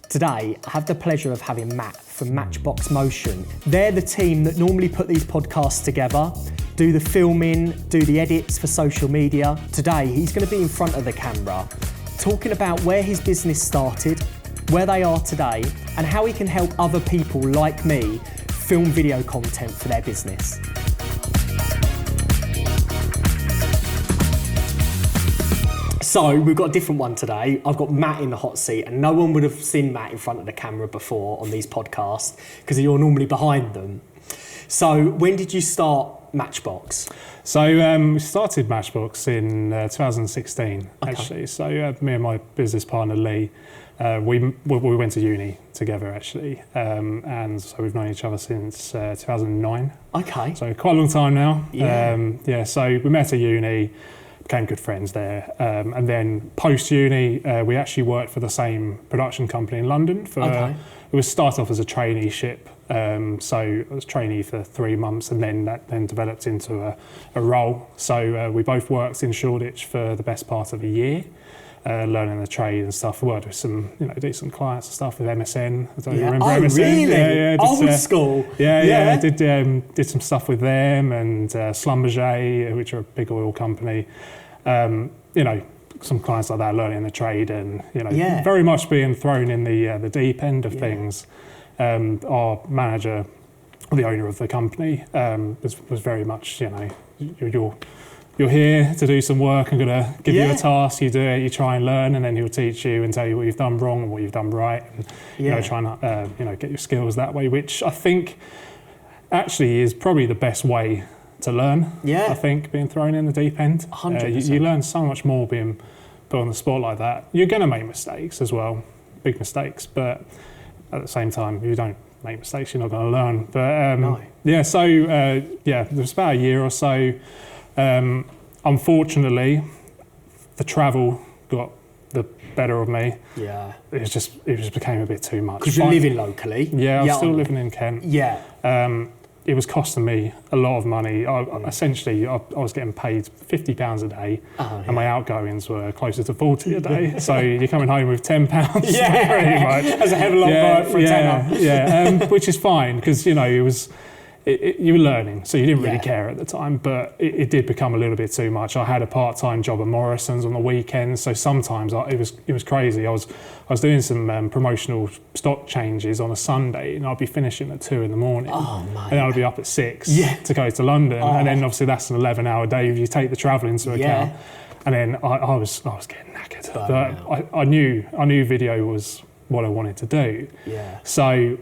Today, I have the pleasure of having Matt from Matchbox Motion. They're the team that normally put these podcasts together, do the filming, do the edits for social media. Today, he's going to be in front of the camera, talking about where his business started, where they are today, and how he can help other people like me film video content for their business. So we've got a different one today. I've got Matt in the hot seat, and no one would have seen Matt in front of the camera before on these podcasts because you're normally behind them. So when did you start Matchbox? So we started Matchbox in 2016, actually. So me and my business partner Lee, we went to uni together, actually, and so we've known each other since 2009. Okay. So quite a long time now. Yeah. So we met at uni, became good friends there, and then post-uni, we actually worked for the same production company in London. It was started off as a traineeship, so I was trainee for 3 months, and then that developed into a role. So we both worked in Shoreditch for the best part of a year, learning the trade and stuff. We worked with some decent clients and stuff with MSN. I don't know if you remember MSN. Really? Old school. Yeah. Did some stuff with them and Schlumberger, which are a big oil company. Some clients like that, learning the trade, and very much being thrown in the deep end of things. Our manager, the owner of the company, was very much, you're here to do some work. I'm going to give you a task, you do it, you try and learn, and then he'll teach you and tell you what you've done wrong and what you've done right, and try and get your skills that way, which I think actually is probably the best way to learn. I think, being thrown in the deep end. 100%. You learn so much more being put on the spot like that. You're going to make mistakes as well, big mistakes, but at the same time, if you don't make mistakes, you're not going to learn. But it was about a year or so. Unfortunately, the travel got the better of me. Yeah. It just became a bit too much. Because you're living locally. Yeah, I'm still living in Kent. Yeah. It was costing me a lot of money. Essentially, I was getting paid £50 a day, and my outgoings were closer to 40 a day. So you're coming home with £10, pretty much. That's a hell of a lot for a tenner. Yeah, which is fine, because you were learning, so you didn't really care at the time, but it did become a little bit too much. I had a part-time job at Morrison's on the weekends, so sometimes it was crazy. I was doing some promotional stock changes on a Sunday, and I'd be finishing at 2 in the morning, and then I'd be up at 6 to go to London, and then obviously that's an 11-hour day if you take the travel into account. And then I was getting knackered, but I knew video was what I wanted to do. So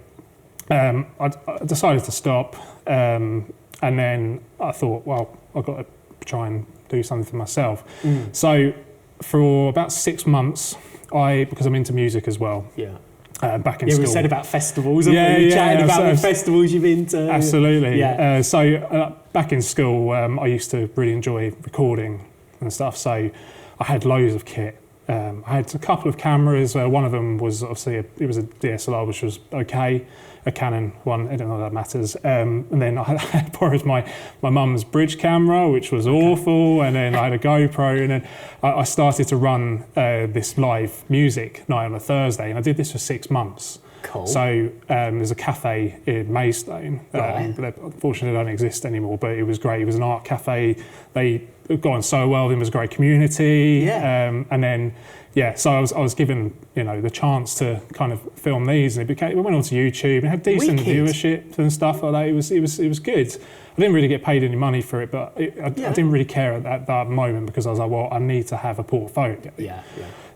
I decided to stop, and then I thought, well, I've got to try and do something for myself. So for about 6 months, because I'm into music as well. Back in school. We said about festivals. We chatted about the festivals you've been to. Absolutely. So back in school, I used to really enjoy recording and stuff. So I had loads of kit. I had a couple of cameras. One of them was obviously it was a DSLR, which was okay, a Canon one. I don't know if that matters. And then I borrowed my mum's bridge camera, which was awful. And then I had a GoPro, and then I started to run this live music night on a Thursday, and I did this for 6 months. Cool. So there's a cafe in Maidstone. That unfortunately don't exist anymore, but it was great. It was an art cafe. They got on so well. There was a great community. And then so I was given the chance to kind of film these, and it went onto YouTube and had decent viewership and stuff like that. It was good. I didn't really get paid any monny for it, but I didn't really care at that moment, because I was like, well, I need to have a portfolio.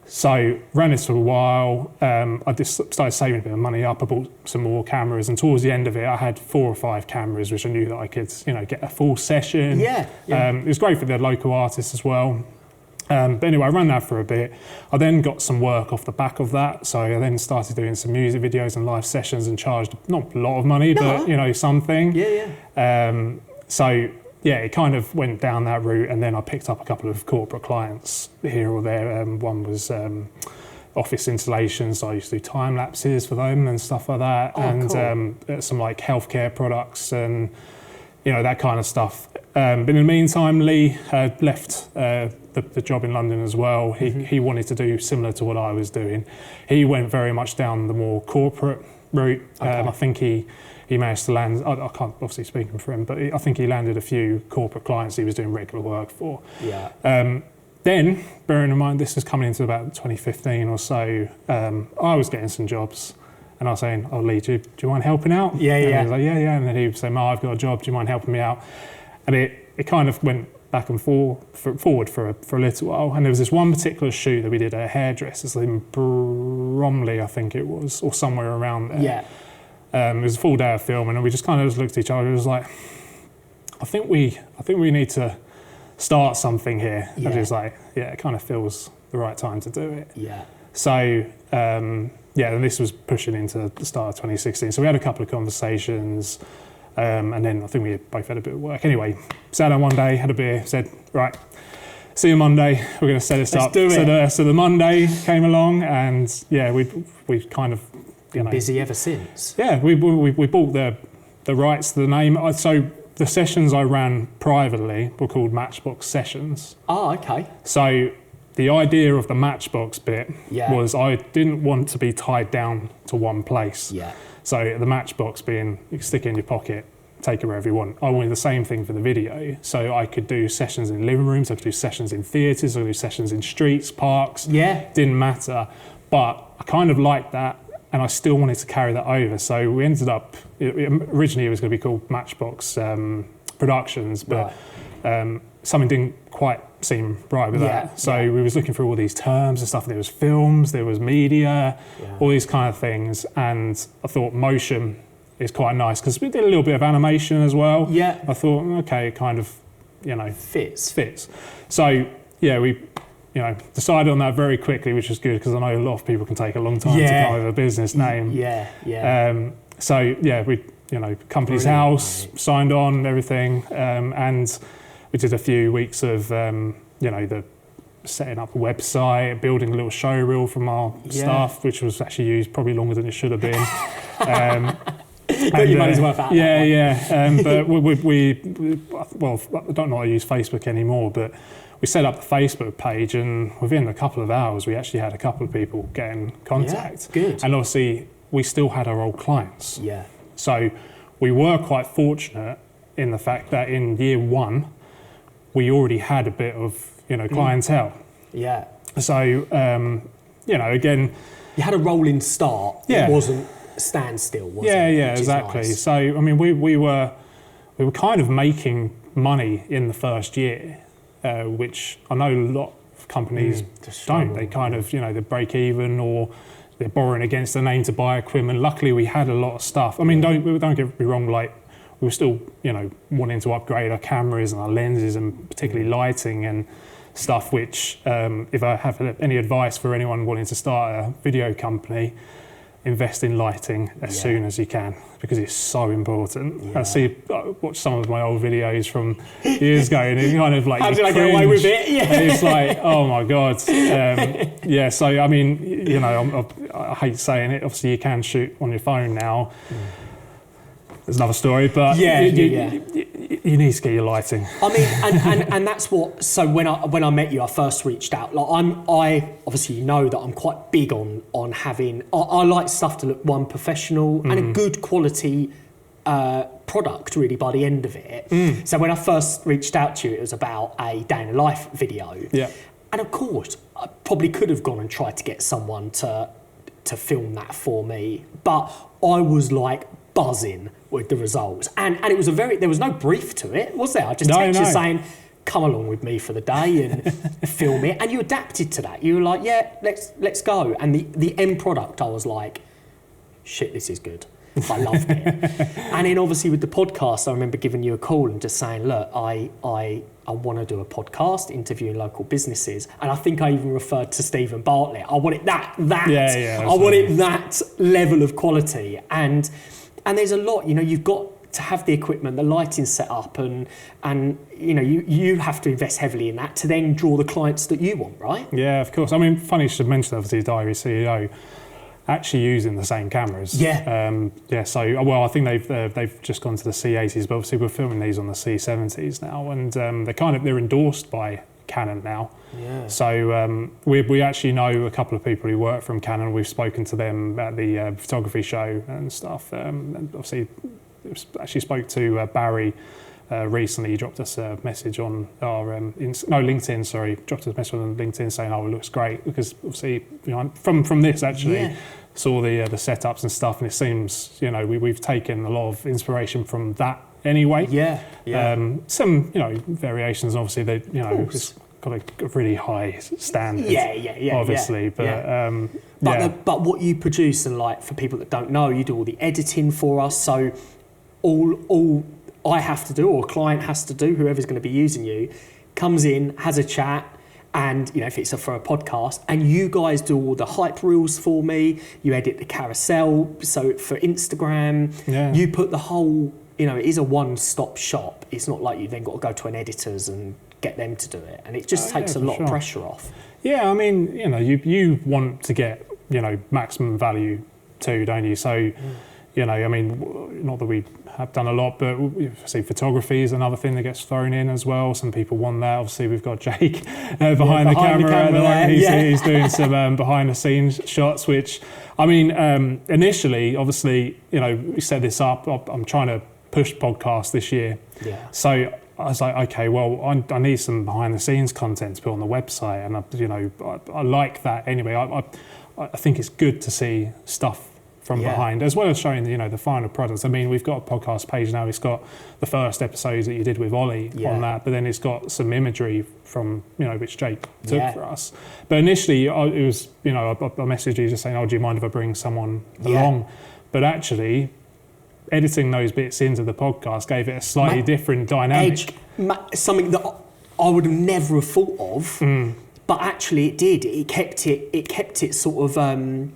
So ran this for a while. I just started saving a bit of money up. I bought some more cameras, and towards the end of it, I had 4 or 5 cameras, which I knew that I could, get a full session. It was great for the local artists as well. But anyway, I ran that for a bit. I then got some work off the back of that. So I then started doing some music videos and live sessions, and charged not a lot of money, but something. It kind of went down that route, and then I picked up a couple of corporate clients here or there. One was office installations, so I used to do time lapses for them and stuff like that, some like healthcare products and that kind of stuff. But in the meantime, Lee had left the job in London as well. He wanted to do similar to what I was doing. He went very much down the more corporate route. I think he managed to land, I can't obviously speak for him, but I think he landed a few corporate clients he was doing regular work for. Then, bearing in mind this was coming into about 2015 or so, I was getting some jobs. And I was saying, oh, Lee, do you mind helping out? And he was like, yeah. And then he would say, Mo, I've got a job, do you mind helping me out? And it kind of went back and forward for a little while. And there was this one particular shoot that we did at a hairdresser's in Bromley, I think it was, or somewhere around there. It was a full day of filming, and we just kind of looked at each other. It was like, I think we need to start something here. And it was like, it kind of feels the right time to do it. So, and this was pushing into the start of 2016. So we had a couple of conversations, and then I think we both had a bit of work. Anyway, sat down one day, had a beer, said, right, see you Monday, we're going to set this up. So the Monday came along, and we kind of, busy ever since. We bought the rights to the name. So the sessions I ran privately were called Matchbox Sessions. Oh, okay. So the idea of the Matchbox bit was I didn't want to be tied down to one place. So the Matchbox being, you can stick it in your pocket, take it wherever you want. I wanted the same thing for the video. So I could do sessions in living rooms, I could do sessions in theatres, I could do sessions in streets, parks. Didn't matter. But I kind of liked that, and I still wanted to carry that over. So we ended up, originally it was going to be called Matchbox Productions, but something didn't quite seem right with that. So we was looking through all these terms and stuff. There was films, there was media, all these kind of things. And I thought motion is quite nice because we did a little bit of animation as well. I thought, okay, it kind of, fits. So we, decided on that very quickly, which was good because I know a lot of people can take a long time to come up with a business name. We, company's house, signed on, everything, and we did a few weeks of, the setting up a website, building a little show reel from our stuff, which was actually used probably longer than it should have been. Got your money's worth out. But I don't know, I use Facebook anymore, but we set up the Facebook page, and within a couple of hours, we actually had a couple of people get in contact. Good. And obviously, we still had our old clients. So we were quite fortunate in the fact that in year one, we already had a bit of, clientele. So, again... You had a rolling start. It wasn't a standstill, was it? Exactly. Nice. So, I mean, we were kind of making money in the first year, which I know a lot of companies don't. They kind of, they break even, or they're borrowing against their name to buy equipment. Luckily, we had a lot of stuff. I mean, don't get me wrong, like, we were still, wanting to upgrade our cameras and our lenses, and particularly lighting and stuff, which, if I have any advice for anyone wanting to start a video company, invest in lighting as soon as you can, because it's so important. I watch some of my old videos from years ago, and it kind of like, how did I get away with it? And it's like, oh my God. So I mean, I hate saying it, obviously you can shoot on your phone now. There's another story, but you need to get your lighting. I mean, and that's what. So when I met you, I first reached out. Like I obviously know that I'm quite big on having. I like stuff to look professional and a good quality product. Really, by the end of it. So when I first reached out to you, it was about a day in the life video. And of course, I probably could have gone and tried to get someone to film that for me, but I was like buzzing with the results, and it was there was no brief to it, was there? I just texted you saying, come along with me for the day and film it, and you adapted to that. You were like, let's go. And the end product, I was like, shit, this is good. I loved it. And then obviously with the podcast, I remember giving you a call and just saying, look, I want to do a podcast interviewing local businesses, and I think I even referred to Stephen Bartlett. I wanted that. I wanted that level of quality, and there's a lot. You've got to have the equipment, the lighting set up, and you have to invest heavily in that to then draw the clients that you want, right? Yeah, of course. I mean, funny you should mention, obviously, Diary CEO. actually using the same cameras. So well, I think they've just gone to the C80s, but obviously we're filming these on the C70s now, and they're endorsed by Canon now. Yeah. So we actually know a couple of people who work from Canon. We've spoken to them at the photography show and stuff. And obviously, actually spoke to Barry recently. He dropped us a message on our LinkedIn. Sorry, dropped us a message on LinkedIn saying, "Oh, it looks great," because obviously, from this actually. Saw the setups and stuff, and it seems we've taken a lot of inspiration from that anyway. Some variations, obviously they it's got a really high standard. Obviously, but what you produce, and like for people that don't know, you do all the editing for us. So all I have to do, or a client has to do, whoever's going to be using you, comes in, has a chat. And if it's for a podcast, and you guys do all the hype reels for me, you edit the carousel, so for Instagram, you put the whole, it is a one-stop shop. It's not like you then got to go to an editor's and get them to do it, and it just takes a lot of pressure off. Yeah, I mean, you want to get maximum value too, don't you? So, I mean, not that we have done a lot, but see, photography is another thing that gets thrown in as well. Some people want that. Obviously, we've got Jake behind the camera at the moment. He's doing some behind-the-scenes shots, which, I mean, initially, obviously, we set this up. I'm trying to push podcasts this year. So I was like, okay, well, I need some behind-the-scenes content to put on the website, and I like that anyway. I think it's good to see stuff from behind, as well as showing the final products. I mean, we've got a podcast page now. It's got the first episodes that you did with Ollie on that, but then it's got some imagery from which Jake took for us. But initially, it was I messaged you just saying, "Oh, do you mind if I bring someone along?" But actually, editing those bits into the podcast gave it a slightly different dynamic. Something that I would have never have thought of, but actually it did. It kept it sort of.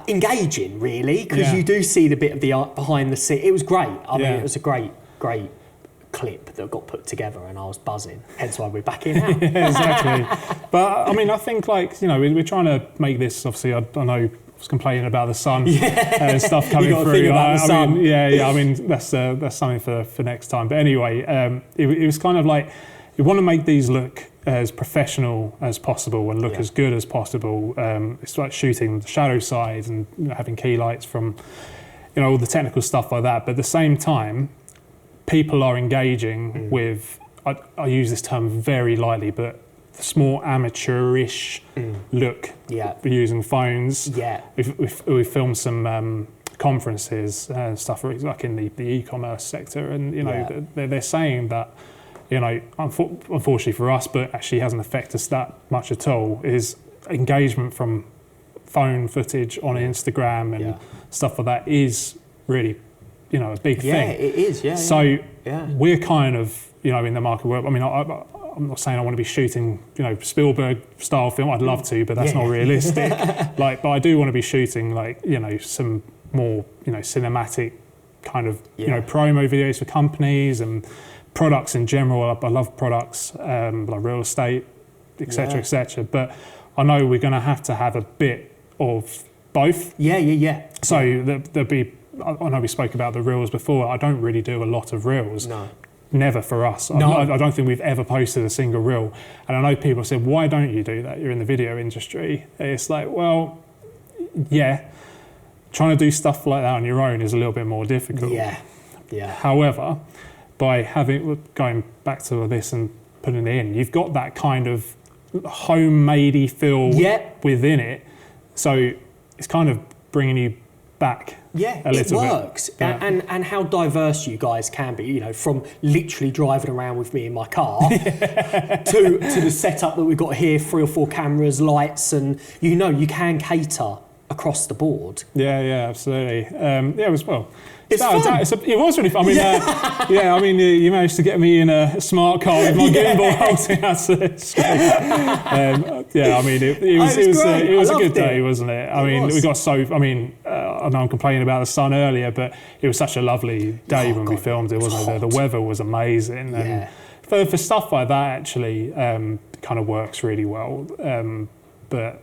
Engaging, really, because you do see the bit of the art behind the scene. It was great. I mean, it was a great clip that got put together, and I was buzzing. Hence why we're back in now. Exactly. But I mean, I think we're trying to make this. Obviously, I know I was complaining about the sun and stuff coming through. Think about the sun. I mean, that's something for next time. But anyway, it was kind of like you want to make these look as professional as possible and look as good as possible. It's like shooting the shadow side and having key lights from all the technical stuff like that. But at the same time, people are engaging with, I use this term very lightly, but the small amateurish look using phones. We've filmed some conferences and stuff like in the e-commerce sector, and they're saying that unfortunately for us, but actually hasn't affected us that much at all, is engagement from phone footage on Instagram and stuff like that is really, a big thing. Yeah, it is, So we're kind of, in the market where, I mean, I'm not saying I want to be shooting, Spielberg style film. I'd love to, but that's not realistic. But I do want to be shooting some more, cinematic kind of, promo videos for companies and products in general. I love products, like real estate, etc., etc. But I know we're going to have a bit of both. So there'll be. I know we spoke about the reels before. I don't really do a lot of reels. No. Never for us. No. I don't think we've ever posted a single reel. And I know people said, "Why don't you do that? You're in the video industry." It's like, well, trying to do stuff like that on your own is a little bit more difficult. However, by going back to this and putting it in, you've got that kind of homemade-y feel within it. So it's kind of bringing you back a little bit. It works. And how diverse you guys can be, from literally driving around with me in my car to the setup that we've got here, 3 or 4 cameras, lights, and you can cater across the board. Yeah, absolutely. It was fun. It was really fun. I mean, you managed to get me in a smart car with my gimbal holding out to the screen. It was a good day, wasn't it? I mean, we got I know I'm complaining about the sun earlier, but it was such a lovely day when we filmed it, wasn't it? The weather was amazing. And for stuff like that, actually, kind of works really well. But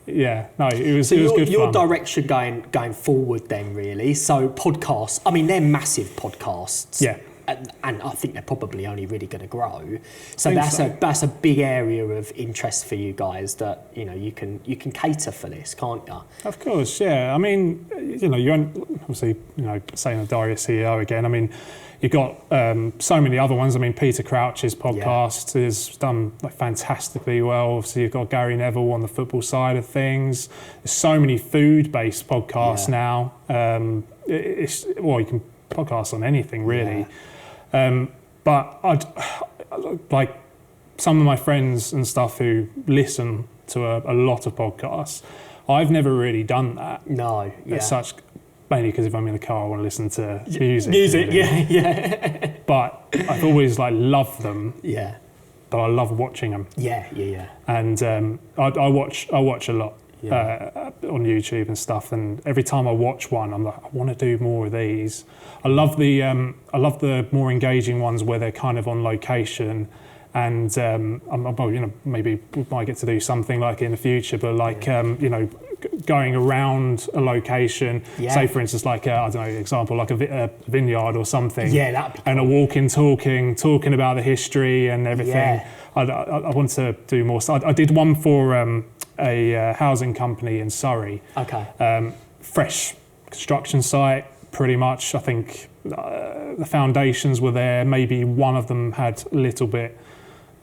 Yeah, no, it was good your fun. direction going forward then, really. So podcasts, I mean, they're massive podcasts. Yeah. And I think they're probably only really going to grow. So that's a big area of interest for you guys that, you know, you can cater for this, can't you? Of course, yeah. I mean, you know, you're obviously, you know, saying the Diary CEO again. I mean, you've got so many other ones. I mean, Peter Crouch's podcast is done like fantastically well. Obviously, you've got Gary Neville on the football side of things. There's so many food-based podcasts now. You can podcast on anything really. Yeah. But I'd like some of my friends and stuff who listen to a lot of podcasts. I've never really done that. No, yeah. As such, mainly because if I'm in the car, I want to listen to music. Music, really. yeah. But I've always like loved them. Yeah. But I love watching them. Yeah. And I watch a lot. On YouTube and stuff, and every time I watch one, I'm like, I want to do more of these. I love the more engaging ones where they're kind of on location, and you know, maybe we might get to do something like in the future, but like you know, going around a location, say for instance, like I don't know, example like a vineyard or something, that'd be cool. And a walking, talking about the history and everything. I want to do more. So I did one for a housing company in Surrey. Okay. Fresh construction site, pretty much. I think the foundations were there. Maybe one of them had a little bit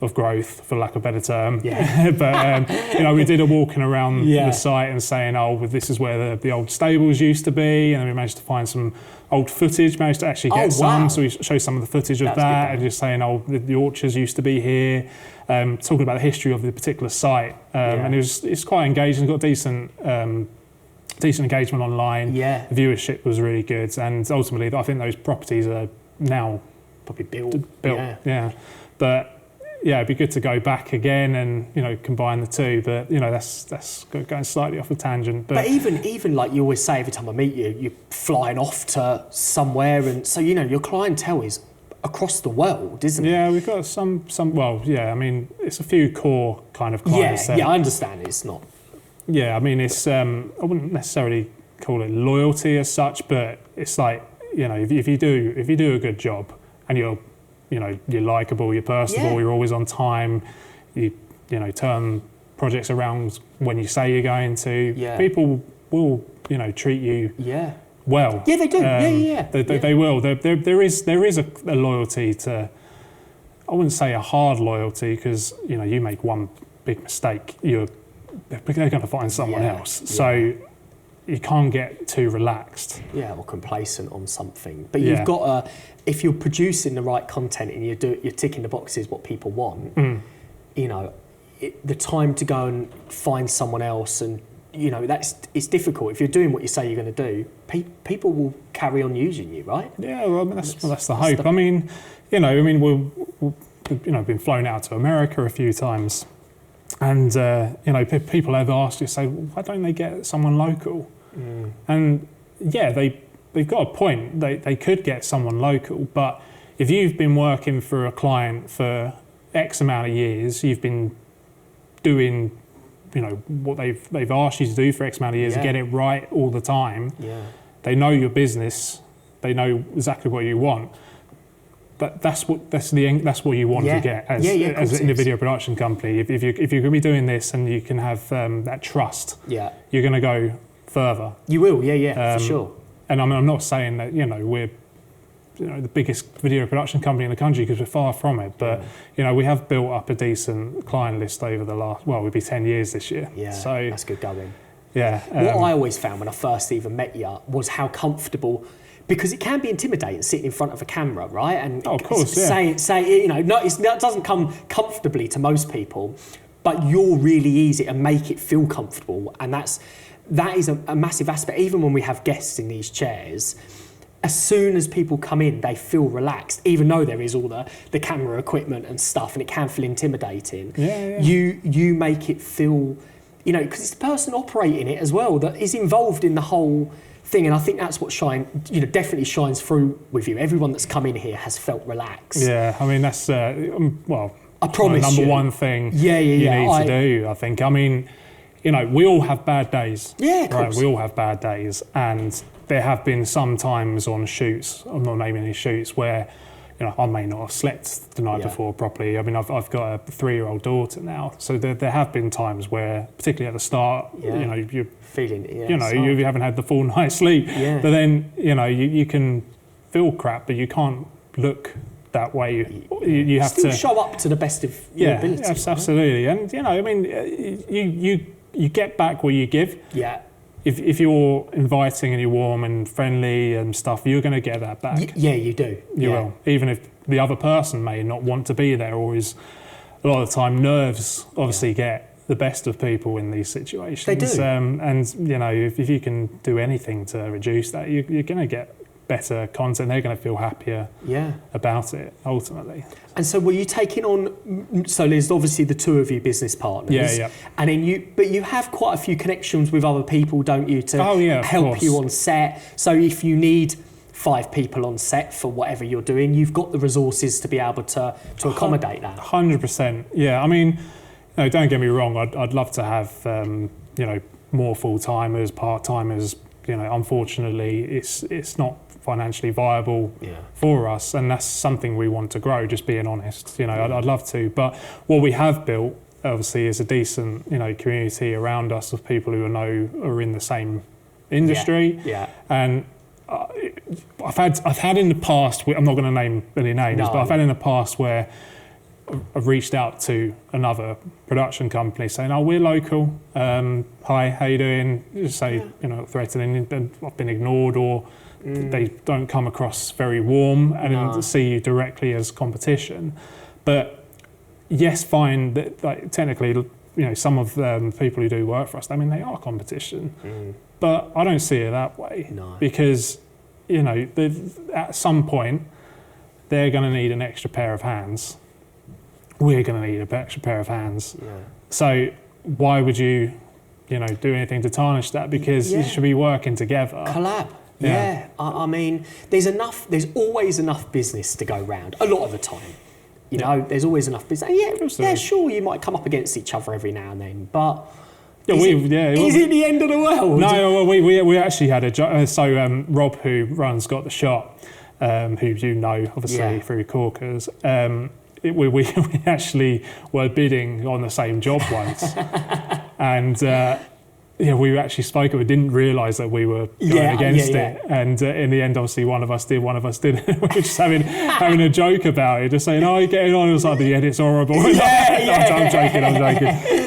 of growth, for lack of a better term. Yeah. But you know, we did a walking around the site and saying, "Oh, this is where the old stables used to be," and then we managed to find some old footage. Managed to actually get some, so we show some of the footage of that, and just saying, "Oh, the orchards used to be here." Talking about the history of the particular site, and it's quite engaging. It's got decent engagement online. Yeah. The viewership was really good, and ultimately, I think those properties are now probably built. Yeah. But yeah, it'd be good to go back again and, you know, combine the two. But you know, that's going slightly off a tangent. But even like you always say, every time I meet you, you're flying off to somewhere, and so you know your clientele is across the world, isn't it? Yeah, we've got some. Well, yeah. I mean, it's a few core kind of clients. Yeah, I understand. It's not. Yeah, I mean, it's. I wouldn't necessarily call it loyalty as such, but it's like, you know, if you do a good job and you're likable, you're personable, you're always on time, you know, turn projects around when you say you're going to. Yeah. People will, you know, treat you. Yeah. Well, yeah, they do. They will. There is a loyalty to. I wouldn't say a hard loyalty because, you know, you make one big mistake, they're going to find someone else. So you can't get too relaxed. Yeah, or complacent on something. But you've got to, if you're producing the right content and you're ticking the boxes what people want, you know, the time to go and find someone else and. You know, it's difficult. If you're doing what you say you're going to do, people will carry on using you, right? Yeah, well, I mean, that's the hope. I mean, we've been flown out to America a few times, and you know, people have asked you, say, why don't they get someone local? And yeah, they've got a point. They could get someone local, but if you've been working for a client for X amount of years, you've been doing, you know, what they've asked you to do for X amount of years, get it right all the time. Yeah. They know your business. They know exactly what you want. But that's what you want to get as in a video production company. If you're going to be doing this and you can have that trust, you're going to go further. You will, for sure. And I'm not saying that, you know, we're, you know, the biggest video production company in the country, because we're far from it, but you know, we have built up a decent client list over the last, well, it'll be 10 years this year. Yeah, so that's good going. Yeah. What I always found when I first even met you was how comfortable, because it can be intimidating sitting in front of a camera, right? And of course, say you know, it doesn't come comfortably to most people, but you're really easy to make it feel comfortable, and that is a massive aspect. Even when we have guests in these chairs, as soon as people come in, they feel relaxed, even though there is all the camera equipment and stuff, and it can feel intimidating. You make it feel, you know, because it's the person operating it as well that is involved in the whole thing, and I think that's what definitely shines through with you. Everyone that's come in here has felt relaxed. Yeah, I mean, that's well, I promise number one thing you need to do, I think. I mean, you know, we all have bad days. Yeah, of course. We all have bad days, and there have been some times on shoots, I'm not naming any shoots, where, you know, I may not have slept the night before properly. I mean, I've got a 3-year-old daughter now, so there have been times where, particularly at the start, you know, you're feeling, you haven't had the full night's sleep. Yeah. But then, you know, you can feel crap, but you can't look that way. You have still to show up to the best of your ability. Yes, absolutely. And, you know, I mean, you get back what you give. Yeah. If you're inviting and you're warm and friendly and stuff, you're going to get that back. Yeah, you do. You will. Even if the other person may not want to be there, or is, a lot of the time, nerves obviously get the best of people in these situations. They do. And, you know, if you can do anything to reduce that, you're going to get better content. They're going to feel happier about it, ultimately. And so were you taking on, so there's obviously the two of you business partners. Yeah. And then you have quite a few connections with other people, don't you, to help you on set. So if you need 5 people on set for whatever you're doing, you've got the resources to be able to accommodate that. 100%. Yeah, I mean, no, don't get me wrong, I'd love to have, you know, more full-timers, part-timers. You know, unfortunately, it's not financially viable for us, and that's something we want to grow, just being honest. You know, I'd love to, but what we have built, obviously, is a decent, you know, community around us of people who are in the same industry. And I've had in the past, I'm not going to name any names, but I've had in the past where I've reached out to another production company saying, "Oh, we're local. Hi, how you doing?" Just say, you know, threatening, and I've been ignored, or they don't come across very warm and see you directly as competition. But yes, fine, that, like, technically, you know, some of the people who do work for us, I mean, they are competition. But I don't see it that way. Because, you know, at some point, they're going to need an extra pair of hands. We're going to need an extra pair of hands. So why would you know, do anything to tarnish that? Because you should be working together. Collab. Yeah. I mean, there's always enough business to go round a lot of the time. You know, there's always enough business. Yeah, sure, you might come up against each other every now and then, but is it the end of the world? No, we actually had a Rob, who runs Got the Shot, who you know, obviously, through Corkers, we actually were bidding on the same job once. And we actually spoke, we didn't realise that we were going against it. And in the end, obviously, one of us didn't. We were just having a joke about it, just saying, "Oh, you're getting on." It was like, "The edit's horrible." I'm joking.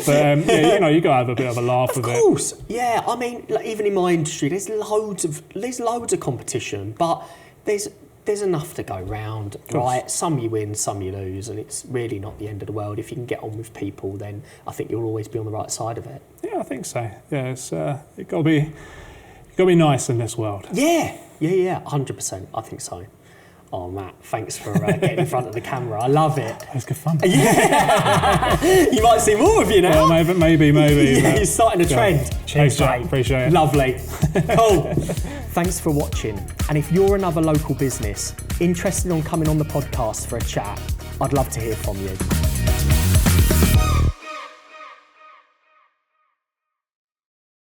But, you know, you got to have a bit of a laugh with it. Of course, yeah. I mean, like, even in my industry, there's loads of competition, but there's enough to go round, right? Some you win, some you lose, and it's really not the end of the world. If you can get on with people, then I think you'll always be on the right side of it. Yeah, I think so. Yeah, it's it got to be nice in this world. Yeah, 100%. I think so. Oh, Matt, thanks for getting in front of the camera. I love it. It was good fun. Yeah, you might see more of you now. Well, maybe. Yeah, you're starting a trend. Cheers, Jack. Appreciate it. Lovely. Cool. Thanks for watching. And if you're another local business interested in coming on the podcast for a chat, I'd love to hear from you.